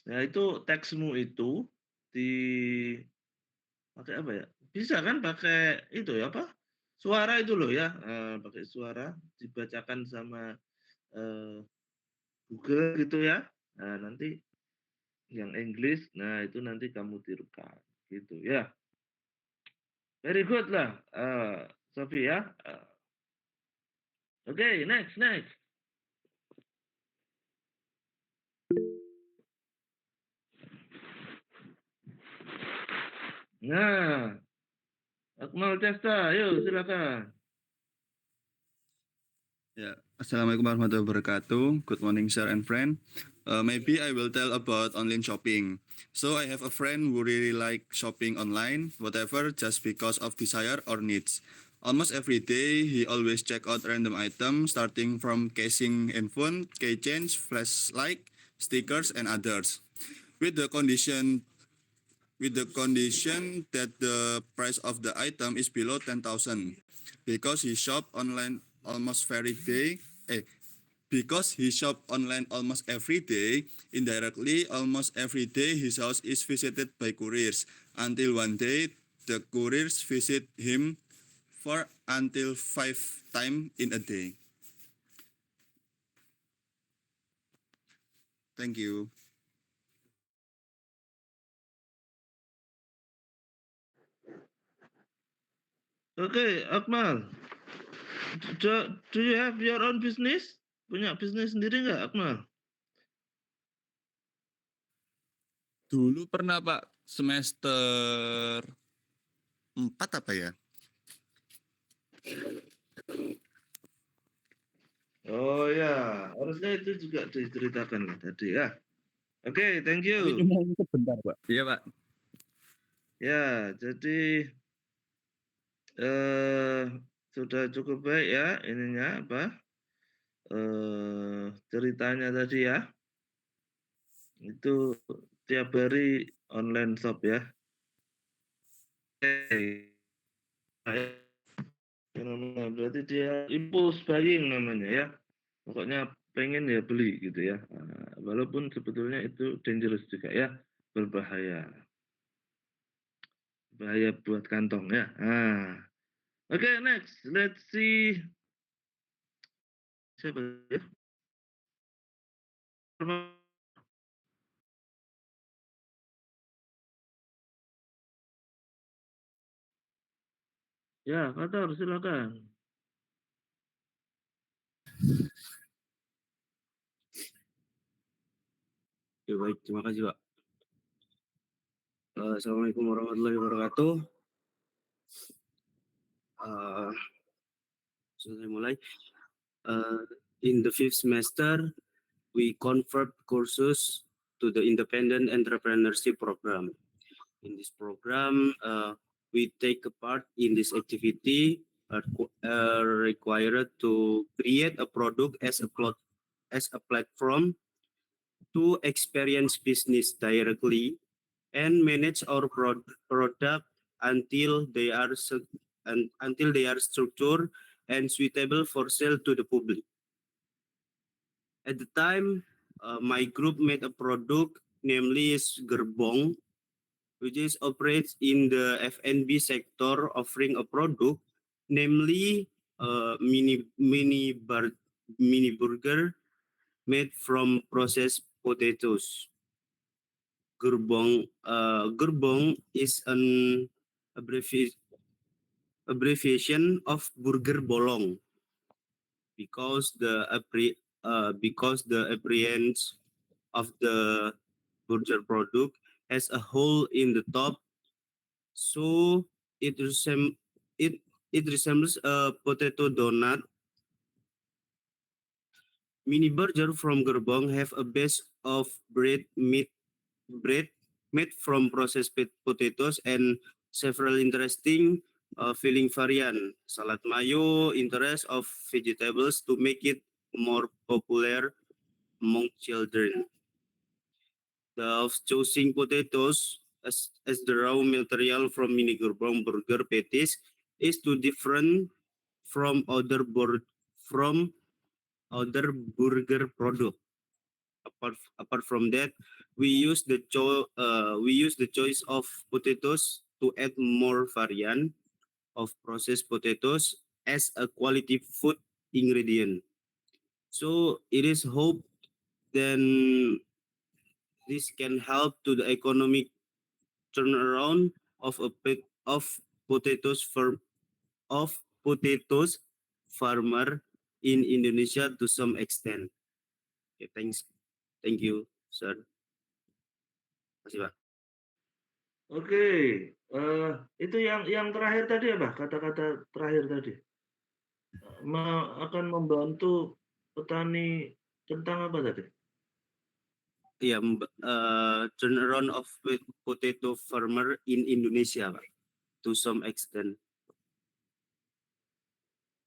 Nah, itu teksmu itu di pakai apa ya? Bisa kan pakai itu ya apa? Suara itu loh ya, pakai suara dibacakan sama Google gitu ya. Nah, nanti yang English, nah itu nanti kamu tirukan gitu ya. Very good lah, Sofi ya. Oke, next. Nah, Akmal Cesta, yuk silakan. Yeah. Assalamualaikum warahmatullahi wabarakatuh. Good morning, sir and friend. Maybe I will tell about online shopping. So I have a friend who really like shopping online, whatever, just because of desire or needs. Almost every day, he always check out random items, starting from casing and phone, keychains, flashlight, stickers, and others. With the condition that the price of the item is below 10,000 because he shop online almost every day because he shop online almost every day. Indirectly, almost every day his house is visited by couriers until one day the couriers visit him for until 5 times in a day. Thank you. Oke, Akmal. Do you have your own business? Punya bisnis sendiri nggak, Akmal? Dulu pernah Pak semester 4 apa ya? Oh ya, harusnya itu juga diceritakan lah tadi ya. Oke, thank Tapi you. cuma sebentar Pak. Iya Pak. Ya, jadi eh sudah cukup baik ya ininya apa? Ceritanya tadi ya. Itu tiap hari online shop ya. Oke. Fenomena berarti dia impulse buying namanya ya. Pokoknya pengen ya beli gitu ya. Walaupun sebetulnya itu dangerous juga ya, berbahaya. Bahaya buat kantong ya. Oke, next. Let's see. Siapa ya? Ya, Fathar, silakan. Ya baik, terima kasih Pak. Assalamualaikum warahmatullahi wabarakatuh. Sudah mulai. In the fifth semester, we convert courses to the independent entrepreneurship program. In this program, we take a part in this activity required to create a product as a platform to experience business directly and manage our product until they are structured and suitable for sale to the public. At the time, my group made a product, namely is Gerbong, which is operates in the F&B sector, offering a product, namely mini burger made from processed potatoes. Gerbong is an abbreviation of burger bolong because the appearance of the burger product has a hole in the top, so it resembles a potato donut. Mini burger from Gerbong have a base of bread made from processed potatoes and several interesting filling variant, salad mayo, interest of vegetables to make it more popular among children. The choosing potatoes as the raw material from mini Gerbong burger patties is too different from other burger product. Apart from that, we use the choice of potatoes to add more variant of processed potatoes as a quality food ingredient. So it is hoped then this can help to the economic turnaround of a bit of potatoes for of potatoes farmer in Indonesia to some extent. Okay, thank you, sir. Terima kasih, Pak. Oke, itu yang terakhir tadi apa? Kata-kata terakhir tadi. Akan membantu petani tentang apa tadi? Ya, turnaround of potato farmer in Indonesia, Pak, to some extent.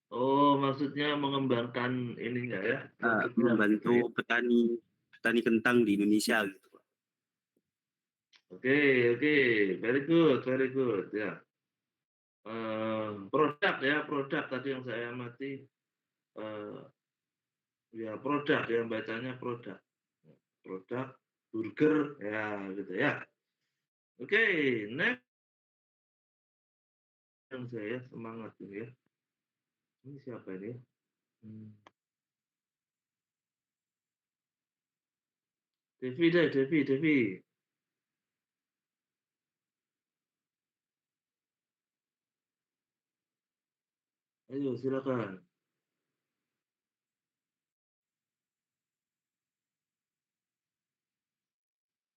Oh, maksudnya mengembangkan ininya ya? Maksudnya Membantu gitu ya? petani kentang di Indonesia gitu, Pak. Oke, very good ya. Produk tadi yang saya amati, ya produk ya bacanya produk burger ya gitu ya. Oke, next yang saya semangat ini ya. Ini siapa ini? Devi. Ayo silakan.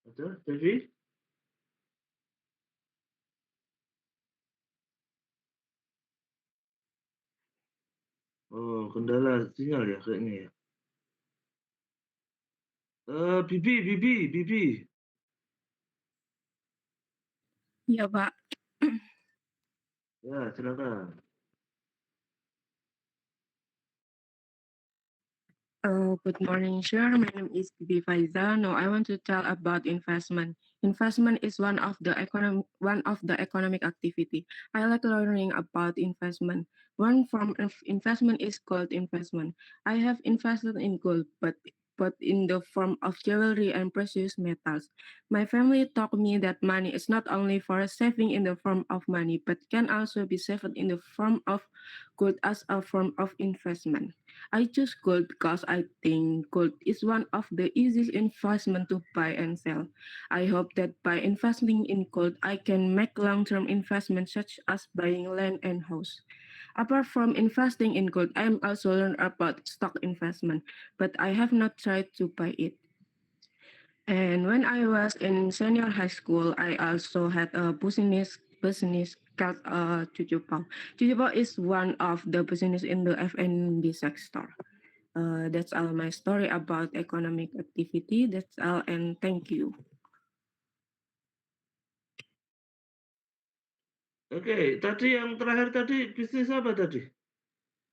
Ada Devi? Oh, kendala sinyal ya kayaknya ya. Bibi. Ya, Pak. Ya, silakan. Good morning, sir. My name is Bibi Faiza. Now I want to tell about investment. Investment is one of the economic activity. I like learning about investment. One form of investment is gold investment. I have invested in gold, but in the form of jewelry and precious metals. My family taught me that money is not only for saving in the form of money, but can also be saved in the form of gold as a form of investment. I choose gold because I think gold is one of the easiest investment to buy and sell. I hope that by investing in gold, I can make long-term investments such as buying land and house. Apart from investing in gold, I am also learn about stock investment, but I have not tried to buy it. And when I was in senior high school, I also had a business called Cucupau. Cucupau is one of the business in the F&B sector. That's all my story about economic activity. That's all, and thank you. Oke, tadi yang terakhir tadi bisnis apa tadi?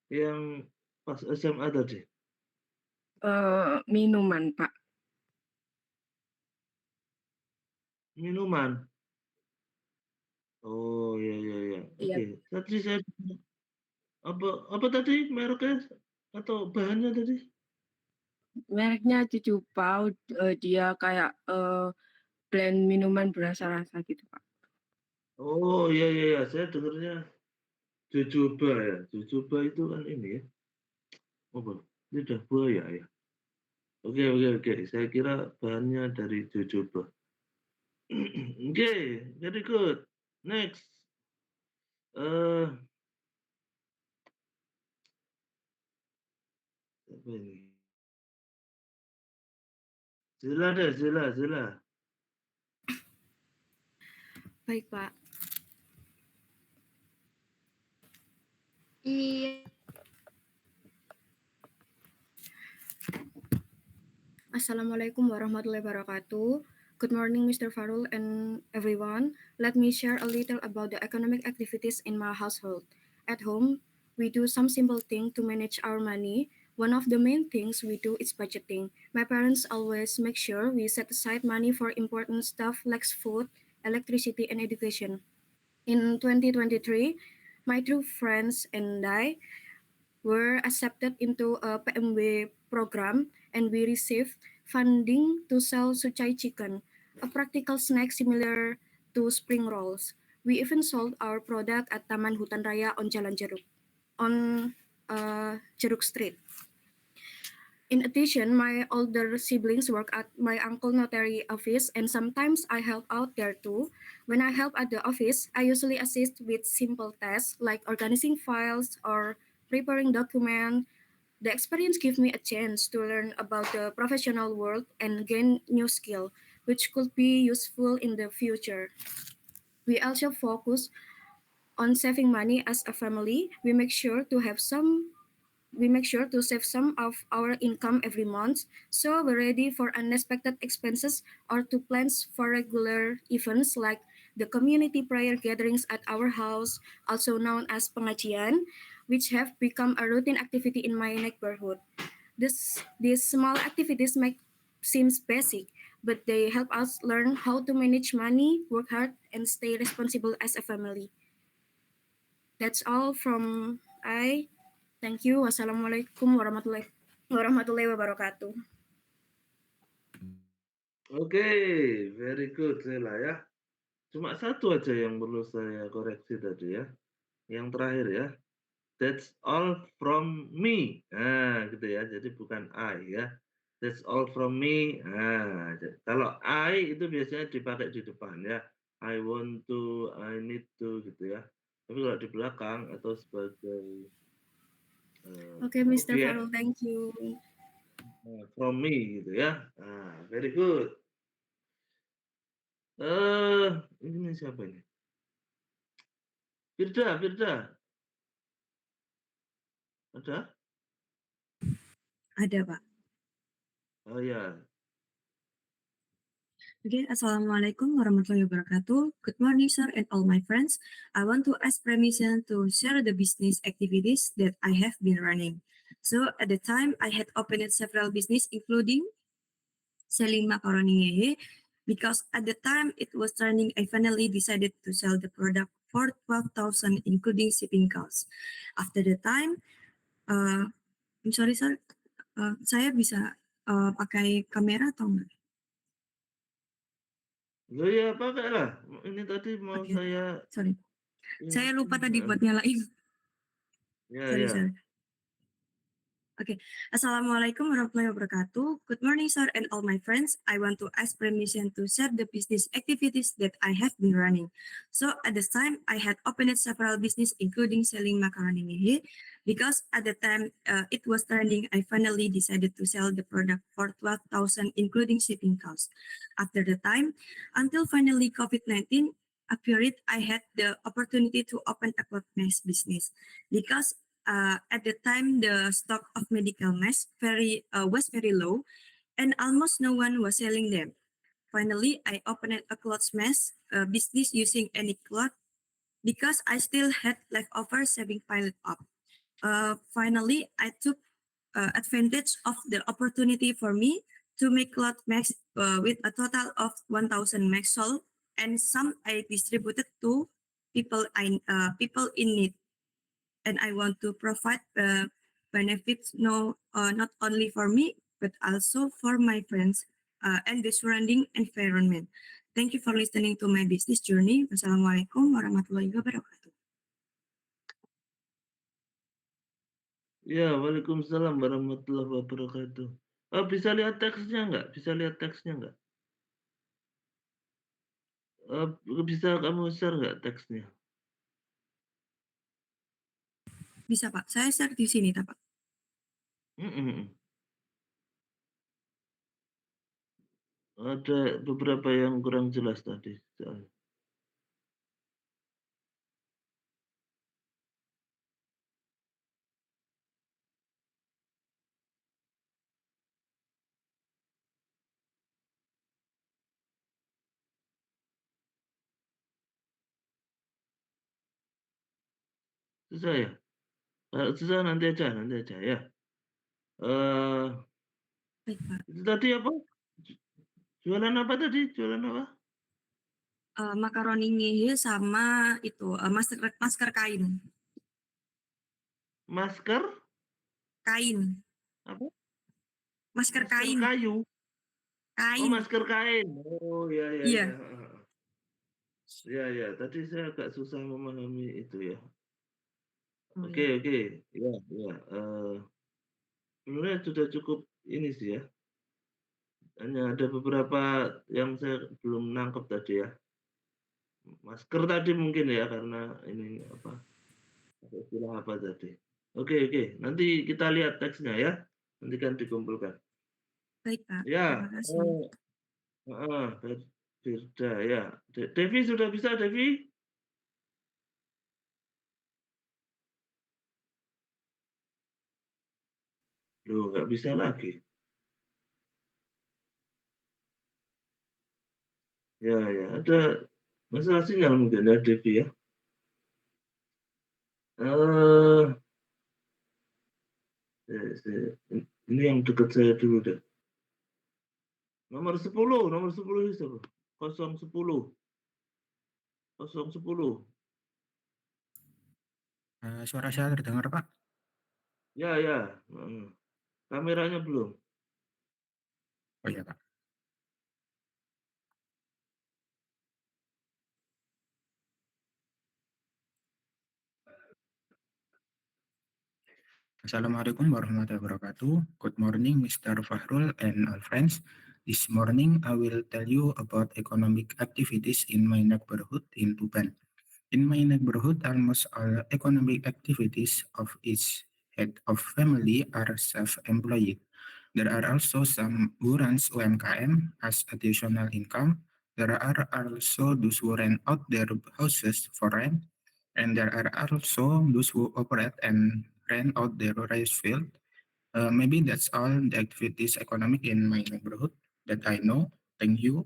Yang pas SMA tadi? Minuman, Pak. Minuman. Oh, ya. Iya. Oke, tadi saya apa tadi mereknya atau bahannya tadi? Mereknya Cucupau, dia kayak blend minuman berasa-rasa gitu, Pak. Oh, iya. Saya dengarnya Jojoba ya. Jojoba itu kan ini ya. Apa? Lidah buaya ya. Oke. Saya kira bahannya dari Jojoba. Oke, very good. Next. Apa ini? Zila. Baik, Pak. Iya. Assalamualaikum warahmatullahi wabarakatuh. Good morning, Mr. Farul and everyone. Let me share a little about the economic activities in my household. At home, we do some simple things to manage our money. One of the main things we do is budgeting. My parents always make sure we set aside money for important stuff like food, electricity, and education. In 2023, my two friends and I were accepted into a PMW program and we received funding to sell sucai chicken, a practical snack similar to spring rolls. We even sold our product at Taman Hutan Raya on Jalan Jeruk, on Jeruk Street. In addition, my older siblings work at my uncle notary office, and sometimes I help out there too. When I help at the office, I usually assist with simple tasks like organizing files or preparing documents. The experience gives me a chance to learn about the professional world and gain new skill, which could be useful in the future. We also focus on saving money as a family. We make sure to save some of our income every month, so we're ready for unexpected expenses or to plans for regular events like the community prayer gatherings at our house, also known as pengajian, which have become a routine activity in my neighborhood. These small activities make seems basic, but they help us learn how to manage money, work hard, and stay responsible as a family. That's all from I. Thank you. Wassalamualaikum warahmatullahi wabarakatuh. Oke, very good Sela ya. Cuma satu aja yang perlu saya koreksi tadi ya. Yang terakhir ya. That's all from me. Nah, gitu ya. Jadi bukan I ya. That's all from me. Nah, kalau I itu biasanya dipakai di depan ya. I want to, I need to gitu ya. Tapi kalau di belakang atau sebagai Oke, Mr. objek Farul, thank you. from me gitu ya. Nah, very good. Ini siapa ini? Firda. Ada? Ada, Pak. Oh ya. Okay, Assalamualaikum warahmatullahi wabarakatuh. Good morning, sir, and all my friends. I want to ask permission to share the business activities that I have been running. So, at the time, I had opened several business, including selling macaroni ngehe, because at the time it was trending, I finally decided to sell the product for 12,000, including shipping costs. After the time, I'm sorry, sir, saya bisa pakai kamera atau enggak? Oh ya, pakailah. Ini tadi mau Oke, saya sorry. Saya lupa tadi buat ya, nyalain. Sorry, ya. sir. Okay. Assalamualaikum warahmatullahi wabarakatuh. Good morning, sir, and all my friends. I want to ask permission to share the business activities that I have been running. So at this time, I had opened several business, including selling macaroni ngehe, because at the time it was trending. I finally decided to sell the product for 12,000, including shipping costs. After the time, until finally COVID-19 appeared, I had the opportunity to open a cloth mask business because at the time the stock of medical masks was very low and almost no one was selling them. Finally, I opened a cloth mask business using any cloth because I still had leftover saving piled up. Finally, I took advantage of the opportunity for me to make cloth masks with a total of 1,000 masks sold, and some I distributed to people in need. And I want to provide benefits not only for me but also for my friends and the surrounding environment. Thank you for listening to my business journey. Wassalamualaikum warahmatullahi wabarakatuh. Ya, waalaikumsalam warahmatullahi wabarakatuh. Bisa lihat teksnya nggak? Bisa kamu share nggak teksnya? Bisa, Pak. Saya share di sini, Pak. Ada beberapa yang kurang jelas tadi. Susah ya? Kalau susah nanti aja ya. Baik, Pak. Itu tadi apa? Jualan apa tadi? Makaroni ngehe sama itu masker kain. Masker? Kain. Apa? Masker kain. Kayu. Oh, Kain. masker kain. Oh, ya, ya, Iya. ya. Ya, ya. Tadi saya agak susah memahami itu ya. Oh, Oke, iya. oke. Ya, ya. Sebenarnya sudah cukup ini sih ya. Hanya ada beberapa yang saya belum nangkep tadi ya. Masker tadi mungkin ya karena ini apa? Istilah apa tadi? Oke, oke. Nanti kita lihat teksnya ya. Nanti kan dikumpulkan. Baik, Pak. Ya, Terima kasih. heeh, Firda ya. Devi sudah bisa, Devi? Loh, nggak bisa lagi. Ya, ya. Ada masalah sinyal mungkin ya, Devi ya. Eh, ini yang dekat saya dulu deh. Nomor 10 siapa? 010. 010. Suara saya terdengar, Pak? Ya, ya. Kameranya belum. Oh iya, Pak. Assalamualaikum warahmatullahi wabarakatuh. Good morning, Mr. Fahrul and all friends. This morning, I will tell you about economic activities in my neighborhood in Tuban. In my neighborhood, almost all economic activities of each head of family are self-employed. There are also some who runs UMKM as additional income. There are also those who rent out their houses for rent, and there are also those who operate and rent out their rice field. Maybe that's all the activities economic in my neighborhood that I know. Thank you.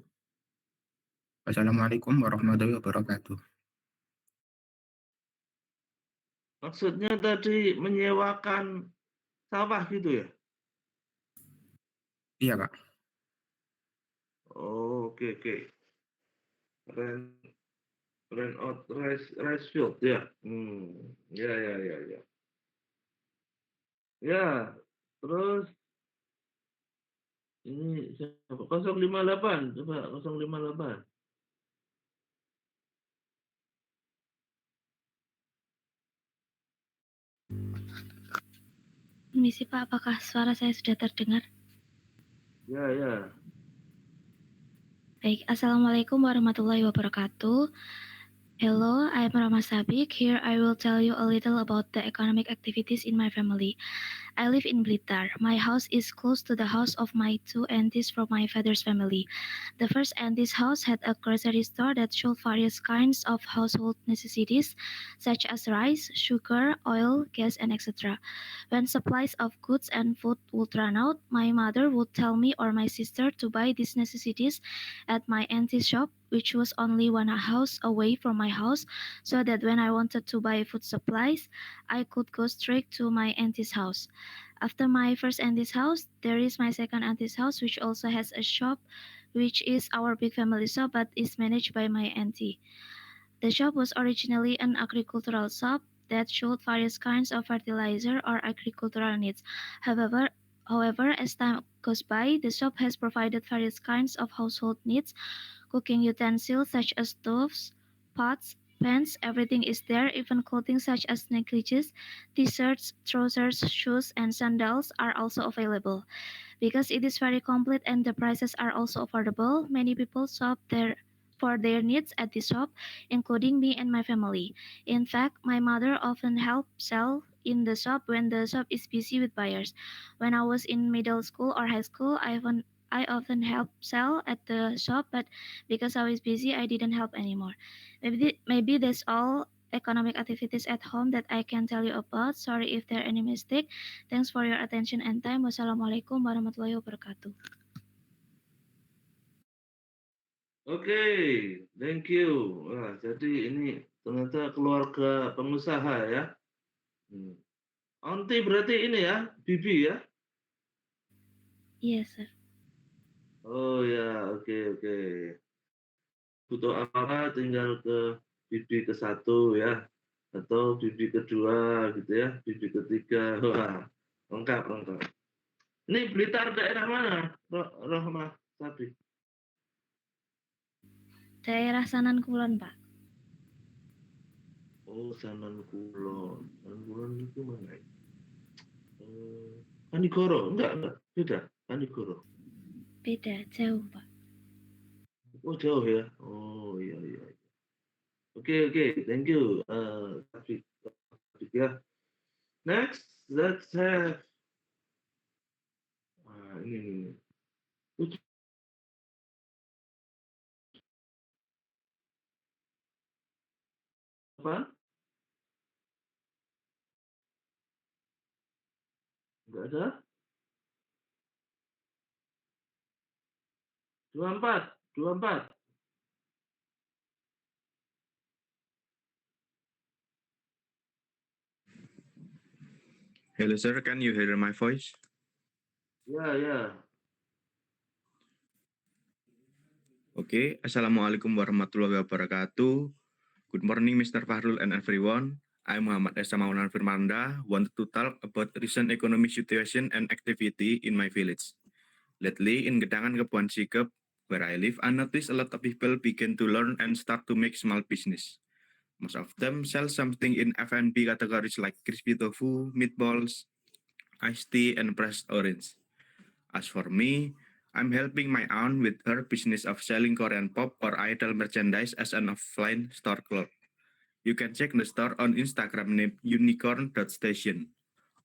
Wassalamualaikum warahmatullahi wabarakatuh. Maksudnya tadi menyewakan sawah gitu ya? Iya, Pak. Oh, oke, oke. Rent out rice field ya. Ya, ya, ya, ya. Ya, terus ini siapa? 058, coba 058. Permisi Pak, apakah suara saya sudah terdengar? Ya, ya. Baik, Assalamualaikum warahmatullahi wabarakatuh. Hello, I'm Rama Sabik. Here I will tell you a little about the economic activities in my family. I live in Blitar. My house is close to the house of my two aunties from my father's family. The first auntie's house had a grocery store that sold various kinds of household necessities, such as rice, sugar, oil, gas, and etc. When supplies of goods and food would run out, my mother would tell me or my sister to buy these necessities at my auntie's shop, which was only one house away from my house, so that when I wanted to buy food supplies, I could go straight to my auntie's house. After my first auntie's house, there is my second auntie's house, which also has a shop, which is our big family shop, but is managed by my auntie. The shop was originally an agricultural shop that sold various kinds of fertilizer or agricultural needs. However, as time goes by, the shop has provided various kinds of household needs, cooking utensils such as stoves, pots, pans, everything is there, even clothing such as necklaces, t-shirts, trousers, shoes, and sandals are also available. Because it is very complete and the prices are also affordable, many people shop there for their needs at the shop, including me and my family. In fact, my mother often helps sell in the shop when the shop is busy with buyers. When I was in middle school or high school, I often helped sell at the shop, but because I was busy, I didn't help anymore. Maybe that's all economic activities at home that I can tell you about. Sorry if there are any mistake. Thanks for your attention and time. Wassalamualaikum warahmatullahi wabarakatuh. Oke, thank you. Wah, jadi ini ternyata keluarga pengusaha ya. Aunty berarti ini ya, Bibi ya? Yes, sir. Oh ya, oke, oke. Butuh apa tinggal ke bibi ke-1 ya, atau bibi kedua gitu ya, bibi ketiga. Wah, lengkap, lengkap. Ini Blitar daerah mana, Rohmah Sabik? Daerah Sanan Kulon, Pak. Oh, Sanan Kulon. Sanan Kulon itu mana ya? Kanigoro? Enggak. Beda. Kanigoro. Beda, jauh, Pak. Oh, jauh ya? Oh, iya. Oke. Thank you, Sabik. Ya. Next, let's have ini. Apa? Enggak ada? 24. Hello, sir. Can you hear my voice? Ya. Okay. Assalamualaikum warahmatullahi wabarakatuh. Good morning, Mr. Fahrul and everyone. I'm Muhammad Esa Maulana Firmanda. Wanted to talk about recent economic situation and activity in my village. Lately, in Gedangan Kepulauan Sikep, where I live, I noticed a lot of people begin to learn and start to make small business. Most of them sell something in F&B categories like crispy tofu, meatballs, iced tea, and pressed orange. As for me, I'm helping my aunt with her business of selling Korean pop or idol merchandise as an offline store clerk. You can check the store on Instagram named unicorn.station,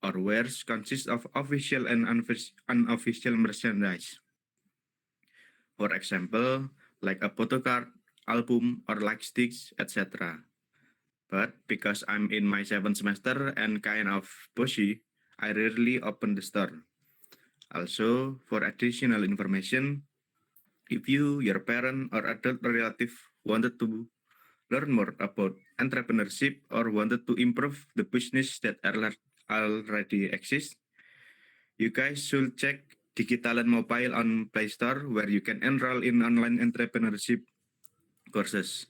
or wares consists of official and unofficial merchandise. For example, like a photo card, album, or like sticks, etc. But because I'm in my 7th semester and kind of pushy, I rarely open the store. Also, for additional information, if you, your parent, or adult relative wanted to learn more about entrepreneurship or wanted to improve the business that already exist, you guys should check Digitalan Mobile on Play Store where you can enroll in online entrepreneurship courses.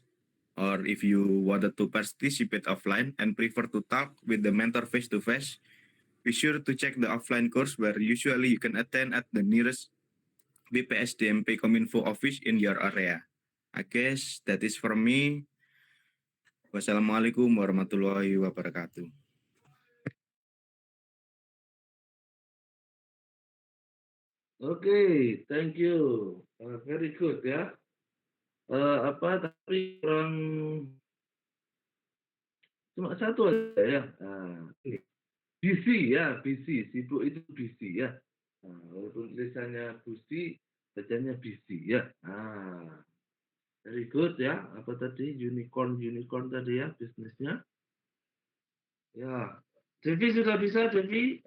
Or if you wanted to participate offline and prefer to talk with the mentor face-to-face, be sure to check the offline course where usually you can attend at the nearest BPSDMP Kominfo office in your area. I guess that is from me. Wassalamualaikum warahmatullahi wabarakatuh. Oke, thank you. Very good ya. Tapi kurang cuma satu aja ya. Ini. Busy ya, busy. Sibuk itu busy ya. Walaupun tulisannya busy, bacanya busy ya. Very good ya. Apa tadi? Unicorn tadi ya bisnisnya. Ya. Devi sudah bisa, Devi?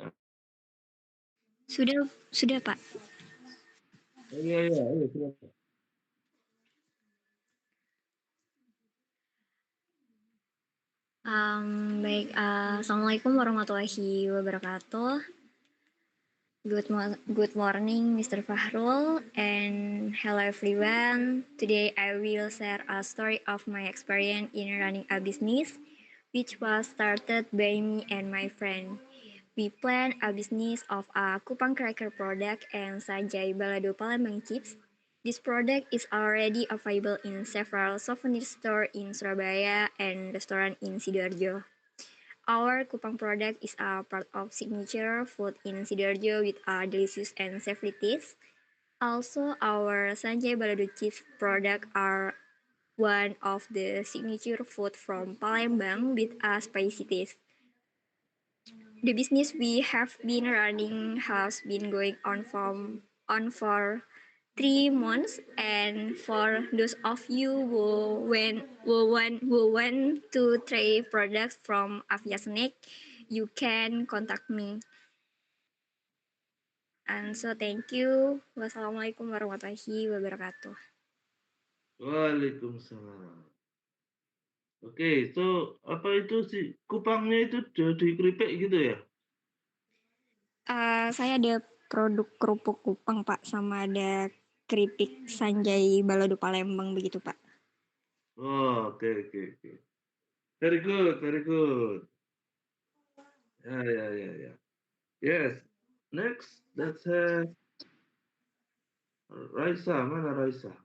Sudah, Pak. Iya, silakan. Baik, Assalamualaikum warahmatullahi wabarakatuh. Good morning, Mr. Fahrul, and hello everyone. Today I will share a story of my experience in running a business, which was started by me and my friend. We planned a business of a Kupang cracker product and Sanjay Balado Palembang chips. This product is already available in several souvenir stores in Surabaya and restaurant in Sidoarjo. Our Kupang product is a part of signature food in Sidoarjo with a delicious and savory taste. Also, our Sanjay Balado chips product are one of the signature food from Palembang with a spicy taste. The business we have been running has been going on for 3 months, and for those of you who want to try products from Avia Snack, you can contact me. And so thank you. Wassalamualaikum warahmatullahi wabarakatuh. Waalaikumsalam. Oke, so apa itu sih kupangnya itu di keripik gitu ya? Saya ada produk kerupuk Kupang, Pak, sama ada keripik Sanjay Balado Palembang begitu, Pak. Oh, oke. Very good. Ya. Yes. Next, let's have Raisa, mana Raisa?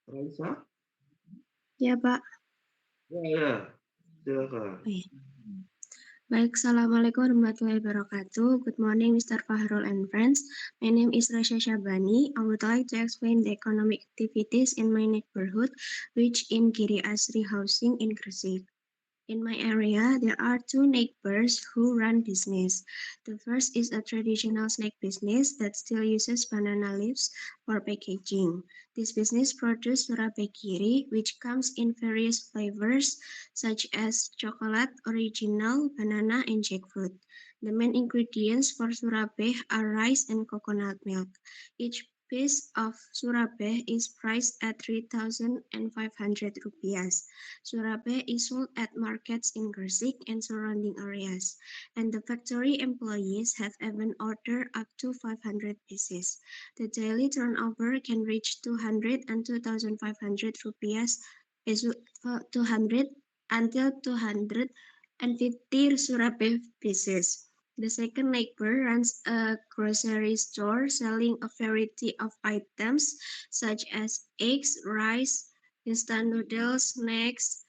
Raisa? Ya, Pak. Ya, silakan. Baik, Assalamualaikum warahmatullahi wabarakatuh. Good morning, Mr. Fahrul and friends. My name is Rasha Shabani. I would like to explain the economic activities in my neighborhood, which in Giri Asri Housing in Gresik. In my area, there are two neighbors who run business. The first is a traditional snack business that still uses banana leaves for packaging. This business produces surabe giri, which comes in various flavors such as chocolate, original, banana, and jackfruit. The main ingredients for surabe are rice and coconut milk. Each piece of surabe is priced at 3,500 rupiahs. Surabe is sold at markets in Gresik and surrounding areas, and the factory employees have even ordered up to 500 pieces. The daily turnover can reach 200 and 2,500 rupiahs, 200 until 250 Surabe pieces. The second neighbor runs a grocery store selling a variety of items such as eggs, rice, instant noodles, snacks,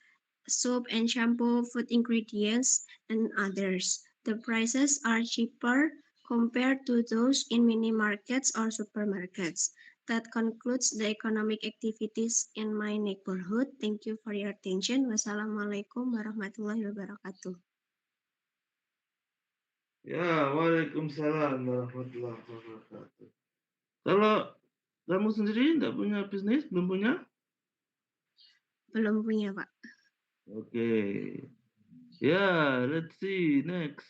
soap and shampoo, food ingredients, and others. The prices are cheaper compared to those in mini markets or supermarkets. That concludes the economic activities in my neighborhood. Thank you for your attention. Wassalamualaikum warahmatullahi wabarakatuh. Ya, waalaikumsalam warahmatullahi wabarakatuh. Kalau kamu sendiri nggak punya bisnis, belum punya? Belum punya, Pak. Oke. Ya, let's see next.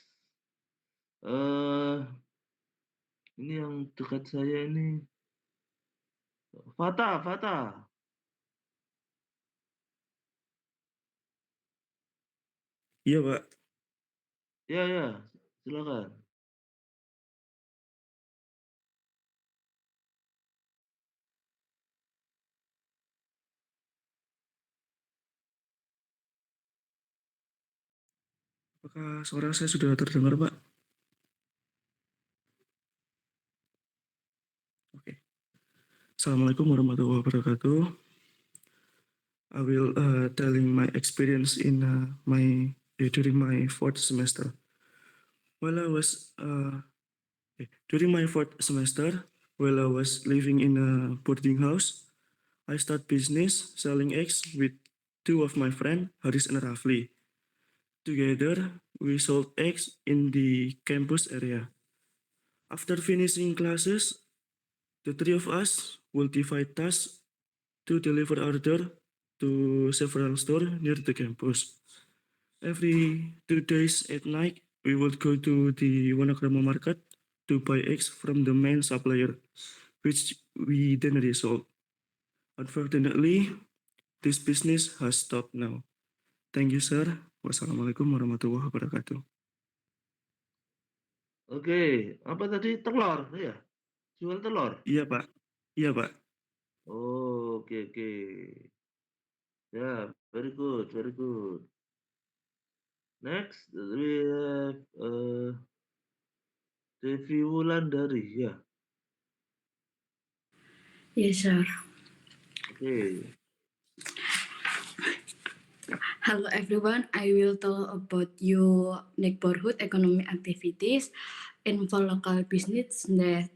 Ini yang dekat saya ini. Fata. Iya, Pak. Ya, silakan. Apakah suara saya sudah terdengar, Pak? Oke. Assalamualaikum warahmatullahi wabarakatuh. I will telling my experience in during my fourth semester. While I was during my fourth semester, while I was living in a boarding house, I start business selling eggs with two of my friends, Haris and Rafli. Together, we sold eggs in the campus area. After finishing classes, the three of us will divide tasks to deliver order to several stores near the campus. Every 2 days at night, we would go to the Wanakrama market to buy eggs from the main supplier, which we then resold. Unfortunately, this business has stopped now. Thank you, sir. Wassalamualaikum warahmatullahi wabarakatuh. Oke, apa tadi telur ya? Jual telur? Iya, Pak. Iya, Pak. Oh, oke. Ya, very good. Next, we have Devi Wulandari. Ya. Yes, sir. Oke. Hello, everyone. I will tell about your neighborhood economic activities involve local business that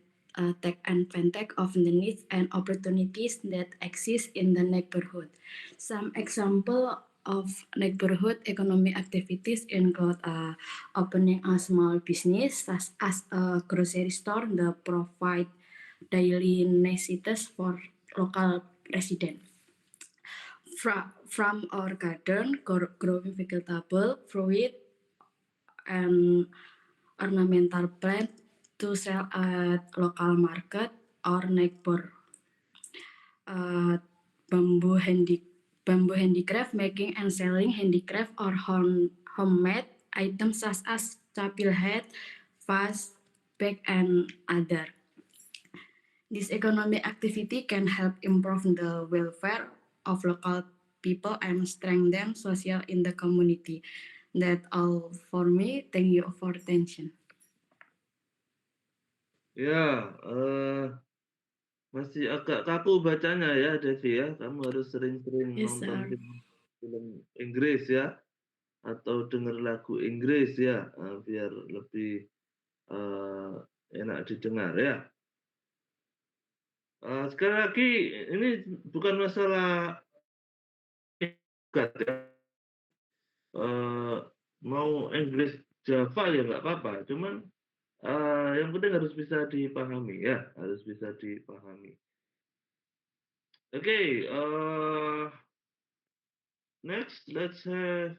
take advantage of the needs and opportunities that exist in the neighborhood. Some example of neighborhood economic activities include opening a small business such as a grocery store that provide daily necessities for local residents. From our garden, growing vegetable, fruit, and ornamental plant to sell at local market or neighbor. Bamboo handicraft, making and selling handicraft or homemade items such as chapel head, vase, bag, and other. This economic activity can help improve the welfare of local people and strengthen social in the community. That's all for me. Thank you for attention. Ya, masih agak kaku bacanya ya, Devi ya. Kamu harus sering-sering Yes, nonton sir. film Inggris ya, atau denger lagu Inggris ya, biar lebih enak didengar ya. Sekali lagi, ini bukan masalah gugat ya. Mau Inggris Java ya nggak apa-apa, cuman yang penting harus bisa dipahami ya, harus bisa dipahami. Oke, next let's have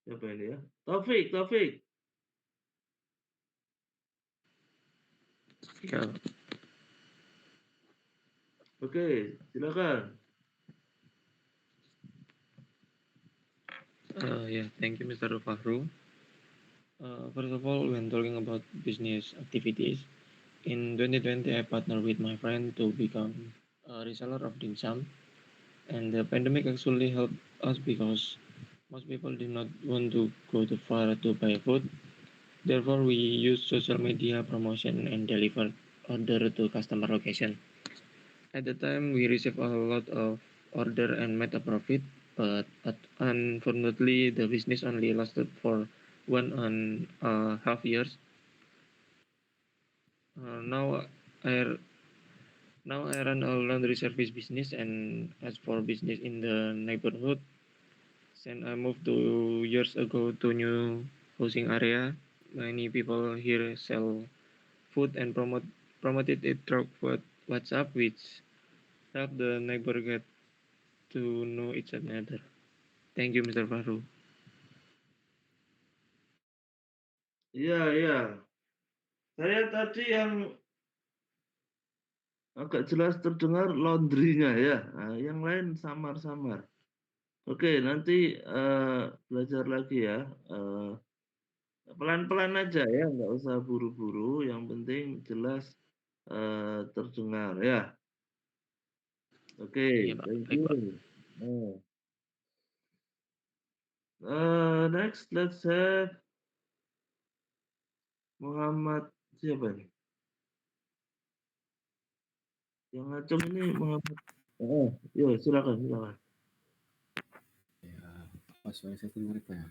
siapa ini ya? Taufik, Taufik. Ya, Oke, silakan. thank you, Mr. Fahru. First of all, when talking about business activities, in 2020, I partnered with my friend to become a reseller of dim sum, and the pandemic actually helped us because most people did not want to go too far to buy food. Therefore, we used social media promotion and delivered order to customer location. At the time, we received a lot of order and made a profit, but unfortunately, the business only lasted for 1.5 years. Now I run a laundry service business, and as for business in the neighborhood, since I moved 2 years ago to new housing area, many people here sell food and promoted it through WhatsApp, which help the neighbor get to know each other. Thank you, Mr. Fahru. Iya, iya. Saya tadi yang agak jelas terdengar laundry-nya ya. Nah, yang lain samar-samar. Oke, nanti belajar lagi ya. Pelan-pelan aja ya, nggak usah buru-buru. Yang penting jelas terdengar ya. Oke, Iya, Pak. thank Baik, you. Pak. Next, let's have Muhammad siapa nih? Yang ngacung ini Muhammad. Yuk silakan, silakan. Ya, apa suara saya dengar Pak ya?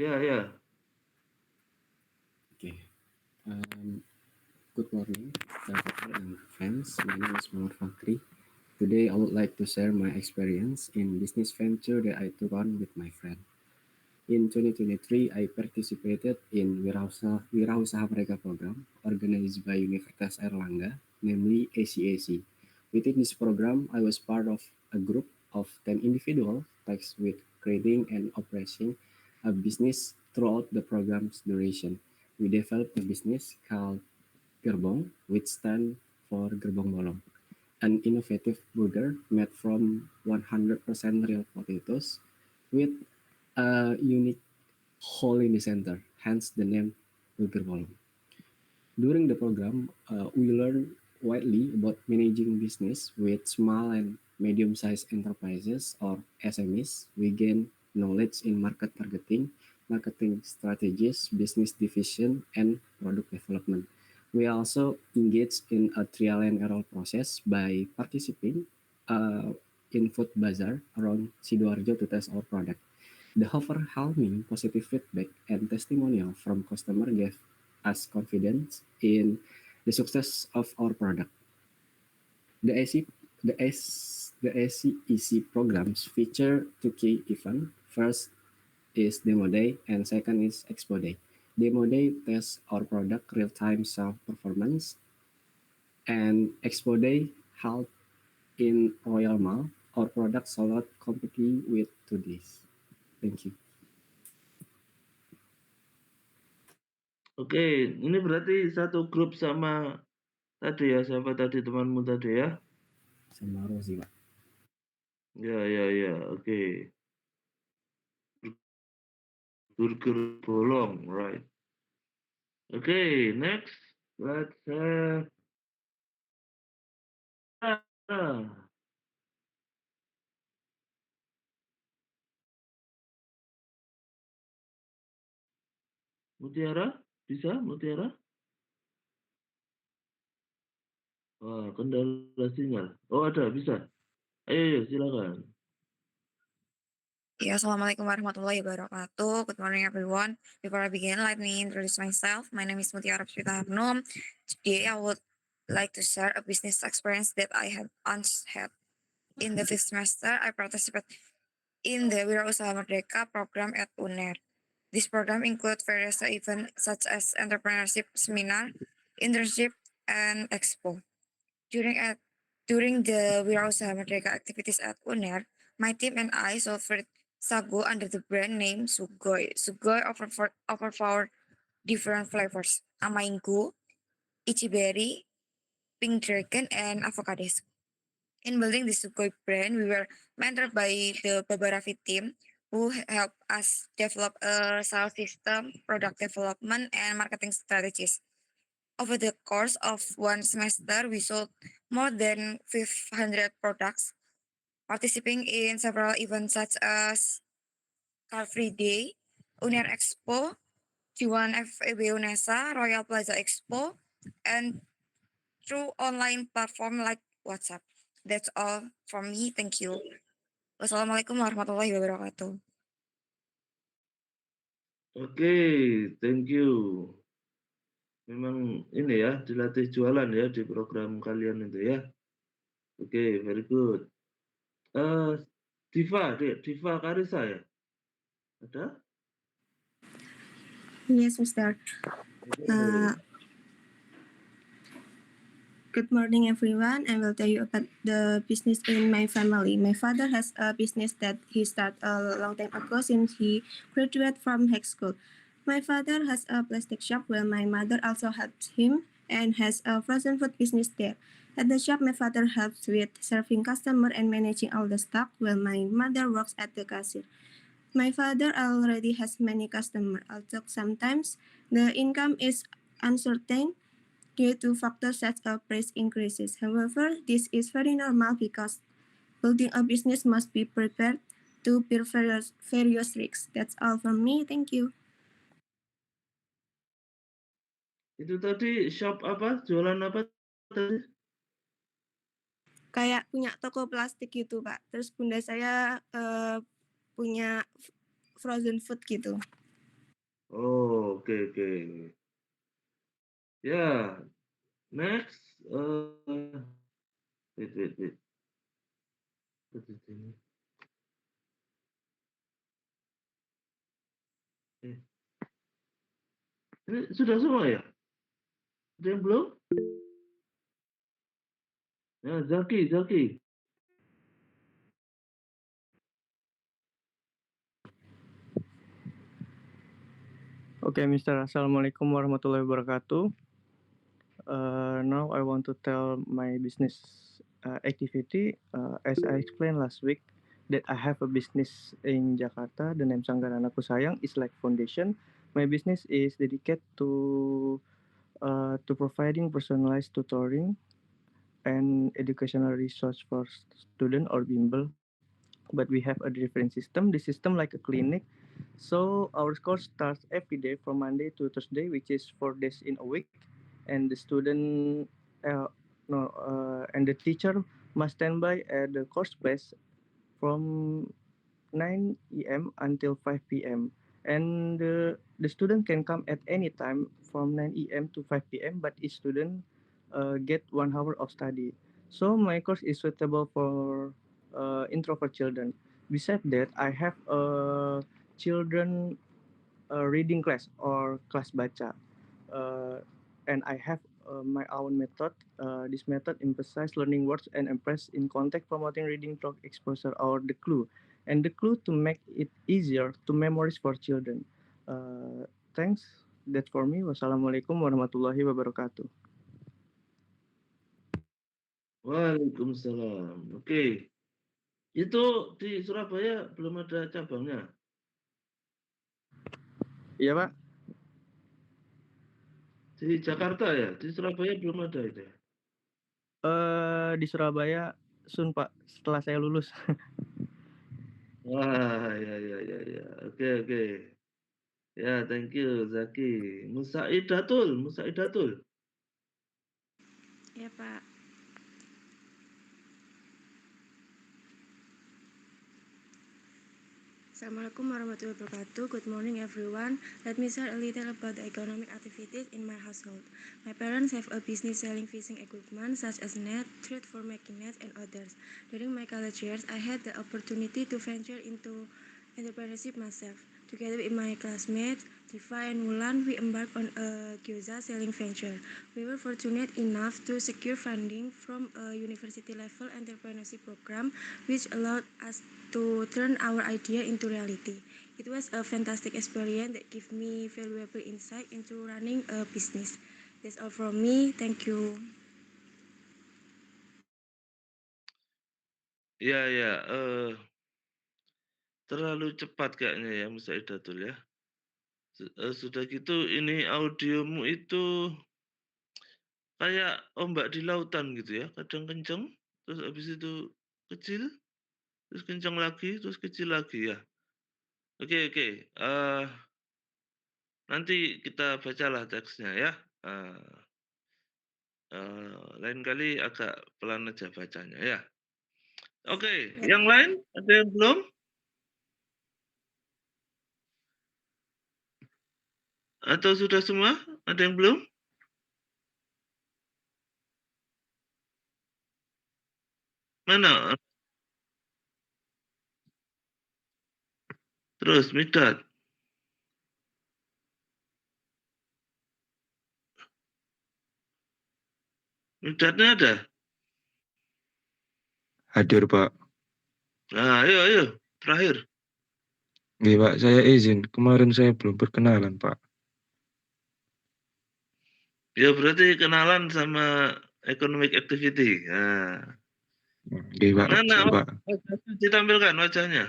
Ya, ya. Oke. Good morning, everyone and friends. My name is Muhammad Fakri. Today, I would like to share my experience in business venture that I took on with my friend. In 2023, I participated in Wirausaha Mereka program organized by Universitas Airlangga, namely ACAC. Within this program, I was part of a group of 10 individuals tasked with creating and operating a business throughout the program's duration. We developed a business called Gerbong, which stands for Gerbong Bolong, an innovative burger made from 100% real potatoes with a unique hole in the center, hence the name Burger Bolong. During the program, we learned widely about managing business with small and medium-sized enterprises or SMEs. We gained knowledge in market targeting, marketing strategies, business division, and product development. We also engaged in a trial and error process by participating in food bazaar around Sidoarjo to test our product. The overwhelming positive feedback and testimonial from customers gave us confidence in the success of our product. The ACEC programs feature two key events. First is Demo Day and second is Expo Day. Demo Day tests our product real-time self-performance, and Expo Day held in Royal Mall. Our product sold out completely with 2 days. Thank you. Oke, ini berarti satu grup sama tadi ya, siapa tadi temanmu tadi ya? Sama Rosi, Pak. Ya, ya, ya, oke. Burger bolong, right. Okay, next, let's have Mutiara, bisa Mutiara? Wah, kendala sinyal. Oh, ada, bisa. Ayo, silakan. Ya, Assalamualaikum warahmatullahi wabarakatuh. Good morning, everyone. Before I begin, let me introduce myself. My name is Mutiara Puspita Harnum. Today, I would like to share a business experience that I have once had. In the fifth semester, I participated in the Wirausaha Merdeka program at UNER. This program includes various events such as entrepreneurship seminar, internship, and expo. During the Wirausaha Merdeka activities at UNER, my team and I sold sagu under the brand name Sugoi. Sugoi offer 4 different flavors: Amainggu, Ichiberry, Pink Dragon, and Avocades. In building the Sugoi brand, we were mentored by the Babarafi team, who helped us develop a sales system, product development, and marketing strategies. Over the course of one semester, we sold more than 500 products, participating in several events such as Car Free Day, UNER Expo, G1 FEB UNESA, Royal Plaza Expo, and through online platform like WhatsApp. That's all from me. Thank you. Wassalamualaikum warahmatullahi wabarakatuh. Oke, thank you. Memang ini ya, dilatih jualan ya di program kalian itu ya. Oke, very good. Diva Karisa ya? Ada? Yes, Mr. Uh, Good morning, everyone. I will tell you about the business in my family. My father has a business that he started a long time ago since he graduated from high school. My father has a plastic shop while my mother also helps him and has a frozen food business there. At the shop, my father helps with serving customer and managing all the stock while my mother works at the cashier. My father already has many customers, although sometimes the income is uncertain due to factors such as price increases. However, this is very normal because building a business must be prepared to bear various risks. That's all from me. Thank you. Itu tadi shop apa? Jualan apa tadi? Kayak punya toko plastik gitu, Pak. Terus bunda saya punya frozen food gitu. Oh, oke. Ya, next. Wait. Ini sudah semua ya? Ada yang belum? Ya, Zaki. Okay, Mr. Assalamualaikum warahmatullahi wabarakatuh. Now I want to tell my business activity. As I explained last week, that I have a business in Jakarta. The name Sanggaran Aku Sayang is like foundation. My business is dedicated to providing personalized tutoring and educational resource for student or bimbel. But we have a different system. The system like a clinic. So our course starts every day from Monday to Thursday, which is 4 days in a week, and the student and the teacher must stand by at the course place from 9 a.m. until 5 p.m. And the student can come at any time from 9 a.m. to 5 p.m. But each student get 1 hour of study. So my course is suitable for introvert children. Besides that, I have a children reading class or class baca, and I have my own method. This method emphasizes learning words and impress in context, promoting reading talk exposure or the clue, and the clue to make it easier to memorize for children. Thanks. That's for me. Wassalamualaikum warahmatullahi wabarakatuh. Waalaikumsalam. Oke. Itu di Surabaya belum ada cabangnya? Iya, Pak. Di Jakarta ya? Di Surabaya belum ada itu ya? Di Surabaya soon, Pak, setelah saya lulus. Wah, ya. Oke. Ya, thank you Zaki. Musaidatul. Ya, Pak. Assalamualaikum warahmatullahi wabarakatuh. Good morning, everyone. Let me share a little about the economic activities in my household. My parents have a business selling fishing equipment such as net, thread for making nets, and others. During my college years, I had the opportunity to venture into entrepreneurship myself. Together with my classmates, Diva and Mulan, we embarked on a gyoza selling venture. We were fortunate enough to secure funding from a university-level entrepreneurship program, which allowed us to turn our idea into reality. It was a fantastic experience that gave me valuable insight into running a business. That's all from me. Thank you. Ya, terlalu cepat kayaknya ya Musaidatul ya. Sudah gitu ini audiomu itu kayak ombak di lautan gitu ya, kadang kenceng, terus habis itu kecil, terus kencang lagi, terus kecil lagi ya. Oke, nanti kita bacalah teksnya ya. Lain kali agak pelan aja bacanya ya. Oke, yang lain ada yang belum? Atau sudah semua? Ada yang belum? Mana? Terus Midat. Midatnya ada? Hadir, Pak. Nah, ayo. Terakhir. Nggih, Pak, saya izin. Kemarin saya belum perkenalan, Pak. Ya berarti kenalan sama economic activity. Nah. Nggih, Pak. Mana Siap, Pak. ditampilkan wajahnya?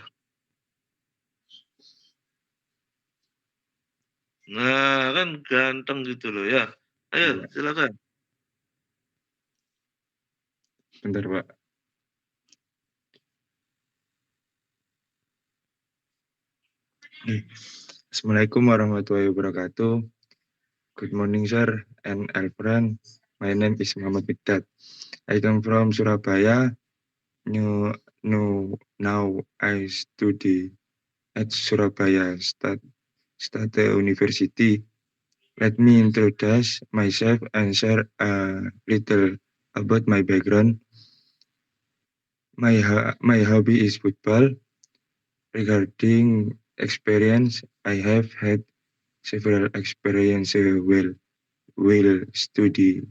Nah, kan ganteng gitu loh ya. Ayo, silakan. Bentar, Pak. Assalamualaikum warahmatullahi wabarakatuh. Good morning, sir and all friends. My name is Muhammad Midat. I come from Surabaya. Now I study at Surabaya State University. Let me introduce myself and share a little about my background. My hobby is football. Regarding experience, I have had several experiences while study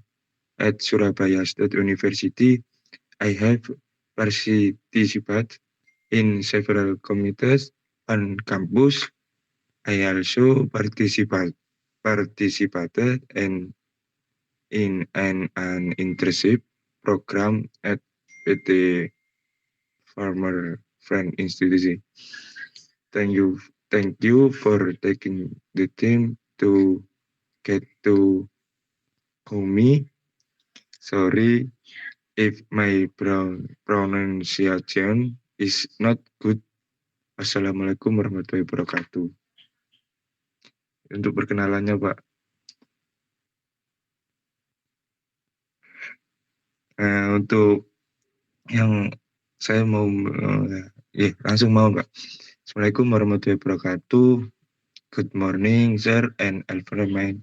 at Surabaya State University. I have participated in several committees on campus. I also participated in an internship program at PT Farmer Friend Institute. Thank you for taking the time to get to know me. Sorry if my pronunciation is not good. Assalamualaikum warahmatullahi wabarakatuh. Untuk perkenalannya, Pak. Untuk yang saya mau langsung mau, Pak. Assalamualaikum warahmatullahi wabarakatuh. Good morning, sir and everyone.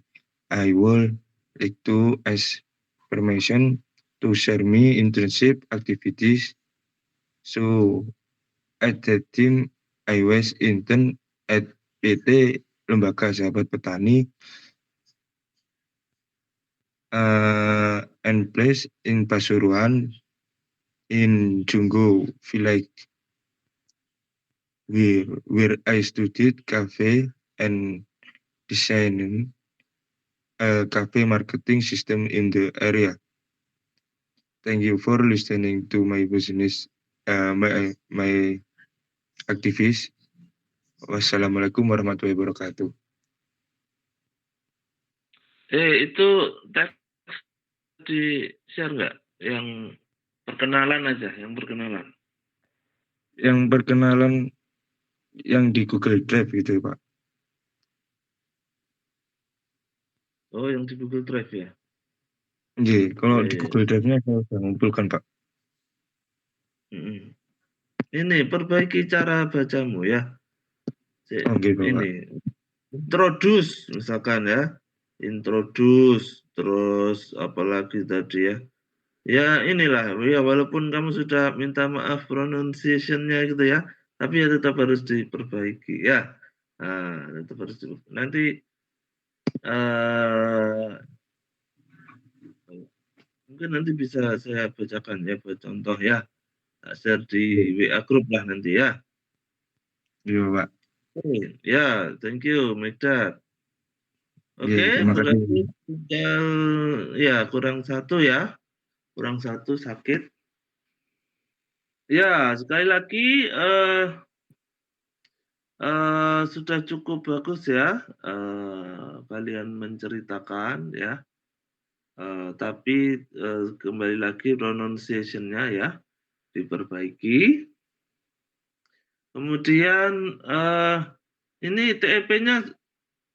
I would like to ask permission to share my internship activities. So at that time, I was intern at PT Lembaga Sahabat Petani and placed in Pasuruan in Junggo Village, where I studied cafe and designing a cafe marketing system in the area. Thank you for listening to my business, my activities. Wassalamualaikum warahmatullahi wabarakatuh. Itu teks di share nggak? Yang perkenalan aja, yang perkenalan. Yang perkenalan yang di Google Drive gitu, Pak. Oh, yang di Google Drive ya? Nggih, kalau Iya, di iya. Google Drive-nya saya sudah ngumpulkan, Pak. Mhm. Ini perbaiki cara bacamu ya. Oh, nggih, Bapak. Ini introduce misalkan ya. Introduce, terus apalagi tadi ya. Ya inilah, ya walaupun kamu sudah minta maaf pronunciation-nya gitu ya, tapi ya tetap harus diperbaiki ya. Nah, tetap harus nanti mungkin nanti bisa saya bacakan ya buat contoh ya. Share di WA group lah nanti ya. Iya, Pak. Ya, thank you, Megdad. Oke, Nggih, terima kasih. berarti tinggal ya kurang satu ya. Kurang satu sakit. Ya, sekali lagi sudah cukup bagus ya kalian menceritakan ya. Tapi kembali lagi pronunciation-nya ya diperbaiki. Kemudian ini TEP-nya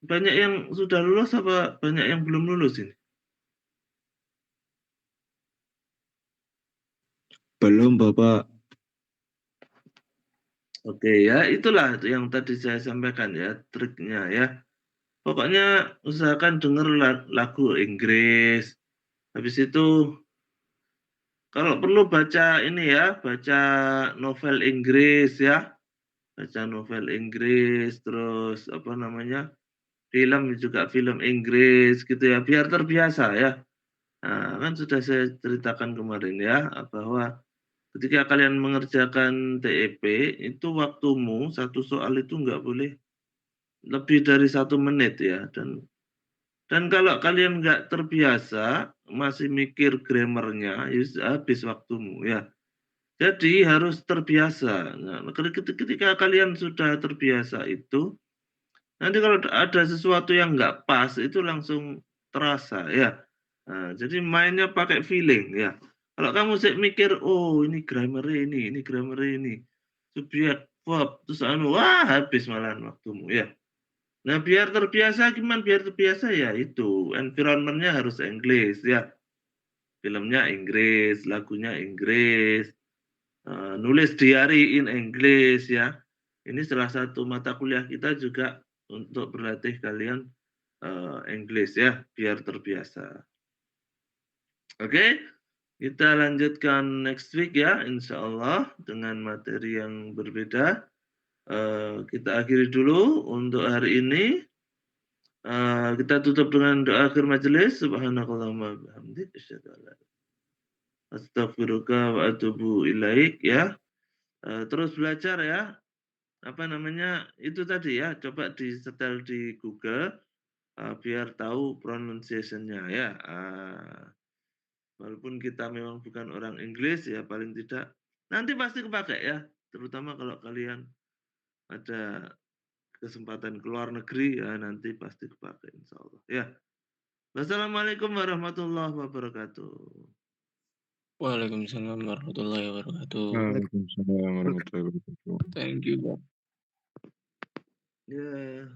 banyak yang sudah lulus apa banyak yang belum lulus ini? Belum, Bapak. Oke ya, itulah yang tadi saya sampaikan ya, triknya ya. Pokoknya usahakan denger lagu Inggris. Habis itu kalau perlu baca ini ya, baca novel Inggris ya. Baca novel Inggris, terus apa namanya? Film juga film Inggris gitu ya, biar terbiasa ya. Nah, kan sudah saya ceritakan kemarin ya, bahwa ketika kalian mengerjakan TEP, itu waktumu satu soal itu nggak boleh lebih dari 1 menit ya. Dan kalau kalian nggak terbiasa, masih mikir grammarnya, ya habis waktumu ya. Jadi harus terbiasa. Nah, ketika kalian sudah terbiasa itu, nanti kalau ada sesuatu yang nggak pas, itu langsung terasa ya. Nah, jadi mainnya pakai feeling ya. Kalau kamu sih mikir, oh ini grammar ini grammar ini, subjek, verb, terus wah habis malahan waktumu ya. Nah biar terbiasa gimana? Biar terbiasa ya itu environment-nya harus Inggris ya. Filmnya Inggris, lagunya Inggris, nulis diary in English ya. Ini salah satu mata kuliah kita juga untuk berlatih kalian Inggris ya, biar terbiasa. Oke, kita lanjutkan next week ya, insya Allah dengan materi yang berbeda. Kita akhiri dulu untuk hari ini. Kita tutup dengan doa akhir majelis. Subhanakallahumma bihamdik asyhadu an la astaghfiruka wa atubu ilaik ya. Terus belajar ya. Apa namanya? Itu tadi ya, coba disetel di Google biar tahu pronunciation-nya ya. Walaupun kita memang bukan orang Inggris ya, paling tidak nanti pasti kepakai ya, terutama kalau kalian ada kesempatan ke luar negeri ya, nanti pasti kepakai insyaallah ya. Wassalamualaikum warahmatullahi wabarakatuh. Waalaikumsalam warahmatullahi wabarakatuh. Waalaikumsalam warahmatullahi wabarakatuh. Thank you, Bang. Ya.